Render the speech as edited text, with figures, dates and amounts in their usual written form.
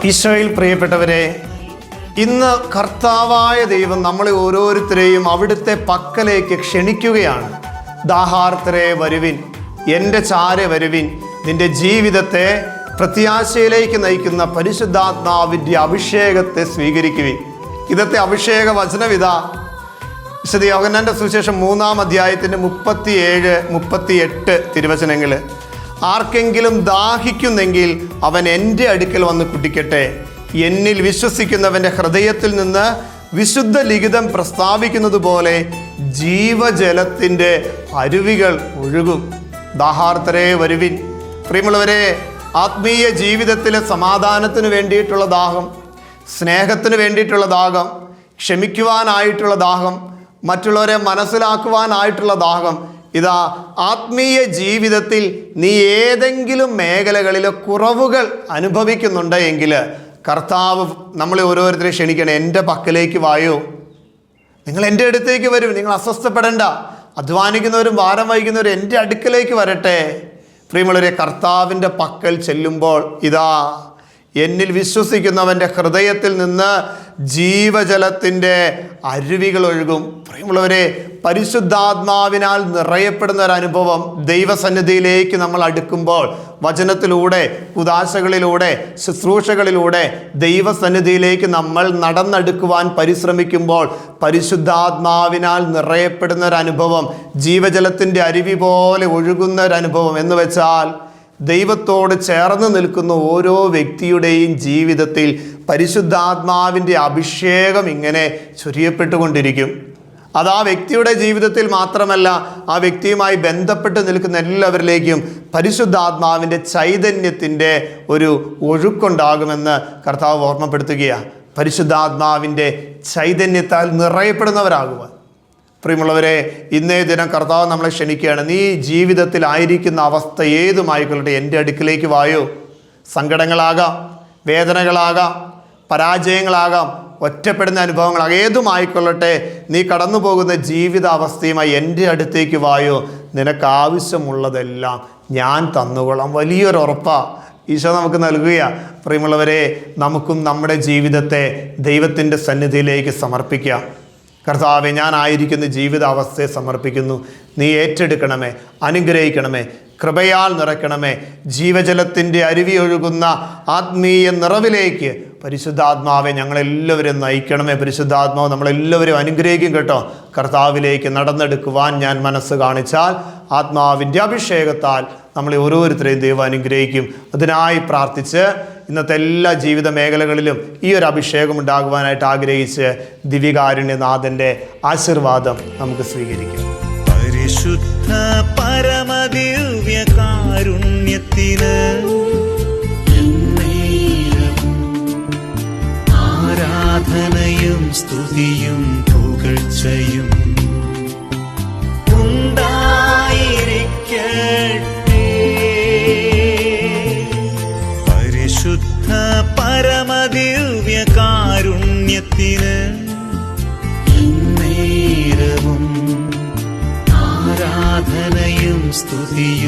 ഈശോയിൽ പ്രിയപ്പെട്ടവരെ, ഇന്ന് കർത്താവായ ദൈവം നമ്മളെ ഓരോരുത്തരെയും അവിടുത്തെ പക്കലേക്ക് ക്ഷണിക്കുകയാണ്. ദാഹാർത്തരെ വരുവിൻ, എൻ്റെ ചാരെ വരുവിൻ, നിന്റെ ജീവിതത്തെ പ്രത്യാശയിലേക്ക് നയിക്കുന്ന പരിശുദ്ധാത്മാവിൻ്റെ അഭിഷേകത്തെ സ്വീകരിക്കുവിൻ. ഇന്നത്തെ അഭിഷേക വചനവിധ വിശുദ്ധ യോഹന്നാന്റെ സുവിശേഷം 3-ാം അധ്യായത്തിൻ്റെ 37-38 തിരുവചനങ്ങൾ. ആർക്കെങ്കിലും ദാഹിക്കുന്നെങ്കിൽ അവൻ എൻ്റെ അടുക്കൽ വന്ന് കുടിക്കട്ടെ. എന്നിൽ വിശ്വസിക്കുന്നവൻ്റെ ഹൃദയത്തിൽ നിന്ന് വിശുദ്ധ ലിഖിതം പ്രസ്താവിക്കുന്നത് പോലെ ജീവജലത്തിൻ്റെ അരുവികൾ ഒഴുകും. ദാഹാർത്തരെ വരുവിൻ. പ്രിയമുള്ളവരെ, ആത്മീയ ജീവിതത്തിലെ സമാധാനത്തിന് വേണ്ടിയിട്ടുള്ള ദാഹം, സ്നേഹത്തിന് വേണ്ടിയിട്ടുള്ള ദാഹം, ക്ഷമിക്കുവാനായിട്ടുള്ള ദാഹം, മറ്റുള്ളവരെ മനസ്സിലാക്കുവാനായിട്ടുള്ള ദാഹം, ഇതാ ആത്മീയ ജീവിതത്തിൽ നീ ഏതെങ്കിലും മേഖലകളിലെ കുറവുകൾ അനുഭവിക്കുന്നുണ്ട് എങ്കിൽ കർത്താവ് നമ്മളെ ഓരോരുത്തരെയും ക്ഷണിക്കണം. എൻ്റെ പക്കലേക്ക് വായോ, നിങ്ങൾ എൻ്റെ അടുത്തേക്ക് വരും. നിങ്ങൾ അസ്വസ്ഥപ്പെടേണ്ട. അധ്വാനിക്കുന്നവരും ഭാരം വഹിക്കുന്നവരും എൻ്റെ അടുക്കലേക്ക് വരട്ടെ. പ്രിയമുള്ളവരെ, കർത്താവിൻ്റെ പക്കൽ ചെല്ലുമ്പോൾ ഇതാ എന്നിൽ വിശ്വസിക്കുന്നവൻ്റെ ഹൃദയത്തിൽ നിന്ന് ജീവജലത്തിൻ്റെ അരുവികൾ ഒഴുകും. പ്രിയമുള്ളവരെ, പരിശുദ്ധാത്മാവിനാൽ നിറയപ്പെടുന്ന ഒരു അനുഭവം ദൈവസന്നിധിയിലേക്ക് നമ്മൾ അടുക്കുമ്പോൾ, വചനത്തിലൂടെ, ഉദാശകളിലൂടെ, ശുശ്രൂഷകളിലൂടെ ദൈവസന്നിധിയിലേക്ക് നമ്മൾ നടന്നെടുക്കുവാൻ പരിശ്രമിക്കുമ്പോൾ പരിശുദ്ധാത്മാവിനാൽ നിറയപ്പെടുന്ന ഒരു അനുഭവം, ജീവജലത്തിൻ്റെ അരുവി പോലെ ഒഴുകുന്ന ഒരു അനുഭവം എന്ന് വെച്ചാൽ, ദൈവത്തോട് ചേർന്ന് നിൽക്കുന്ന ഓരോ വ്യക്തിയുടെയും ജീവിതത്തിൽ പരിശുദ്ധാത്മാവിൻ്റെ അഭിഷേകം ഇങ്ങനെ ചൊരിയപ്പെട്ടുകൊണ്ടിരിക്കും. അത് ആ വ്യക്തിയുടെ ജീവിതത്തിൽ മാത്രമല്ല, ആ വ്യക്തിയുമായി ബന്ധപ്പെട്ട് നിൽക്കുന്ന എല്ലാവരിലേക്കും പരിശുദ്ധാത്മാവിൻ്റെ ചൈതന്യത്തിൻ്റെ ഒരു ഒഴുക്കുണ്ടാകുമെന്ന് കർത്താവ് ഓർമ്മപ്പെടുത്തുകയാണ്. പരിശുദ്ധാത്മാവിൻ്റെ ചൈതന്യത്താൽ നിറയപ്പെടുന്നവരാകുവാൻ. പ്രിയമുള്ളവരെ, ഇന്നേ ദിനം കർത്താവ് നമ്മളെ ക്ഷണിക്കുകയാണ്. നീ ജീവിതത്തിലായിരിക്കുന്ന അവസ്ഥ ഏതുമായിക്കൊള്ളട്ടെ, എൻ്റെ അടുക്കിലേക്ക് വായോ. സങ്കടങ്ങളാകാം, വേദനകളാകാം, പരാജയങ്ങളാകാം, ഒറ്റപ്പെടുന്ന അനുഭവങ്ങളാകാം, ഏതുമായിക്കൊള്ളട്ടെ, നീ കടന്നു പോകുന്ന ജീവിതാവസ്ഥയുമായി എൻ്റെ അടുത്തേക്ക് വായോ. നിനക്ക് ആവശ്യമുള്ളതെല്ലാം ഞാൻ തന്നുകൊള്ളാം. വലിയൊരു ഉറപ്പാണ് ഈശോ നമുക്ക് നൽകുകയാണ്. പ്രിയമുള്ളവരെ, നമുക്കും നമ്മുടെ ജീവിതത്തെ ദൈവത്തിൻ്റെ സന്നിധിയിലേക്ക് സമർപ്പിക്കാം. കർത്താവെ, ഞാനായിരിക്കുന്ന ജീവിതാവസ്ഥയെ സമർപ്പിക്കുന്നു. നീ ഏറ്റെടുക്കണമേ, അനുഗ്രഹിക്കണമേ, കൃപയാൽ നിറയ്ക്കണമേ. ജീവജലത്തിൻ്റെ അരുവി ഒഴുകുന്ന ആത്മീയ നിറവിലേക്ക് പരിശുദ്ധാത്മാവെ ഞങ്ങളെല്ലാവരും നയിക്കണമേ. പരിശുദ്ധാത്മാവ് നമ്മളെല്ലാവരും അനുഗ്രഹിക്കും കേട്ടോ. കർത്താവിലേക്ക് നടന്നെടുക്കുവാൻ ഞാൻ മനസ്സ് കാണിച്ചാൽ ആത്മാവിൻ്റെ അഭിഷേകത്താൽ നമ്മളെ ഓരോരുത്തരെയും ദൈവം അനുഗ്രഹിക്കും. അതിനായി പ്രാർത്ഥിച്ച് ഇന്നത്തെ എല്ലാ ജീവിത മേഖലകളിലും ഈ ഒരു അഭിഷേകം ഉണ്ടാകുവാനായിട്ട് ആഗ്രഹിച്ച് ദിവികാരുണ്യനാഥൻ്റെ ആശീർവാദം നമുക്ക് സ്വീകരിക്കാം. പരിശുദ്ധ പരമദിവ്യ കാരുണ്യത്തിന് ആരാധനയും സ്തുതിയും പുകഴ്ചയും ഉണ്ടായിരിക്കട്ടെ. പരിശുദ്ധ പരമദിവ്യ കാരുണ്യത്തിന് നേരവും ആരാധനയും സ്തുതിയും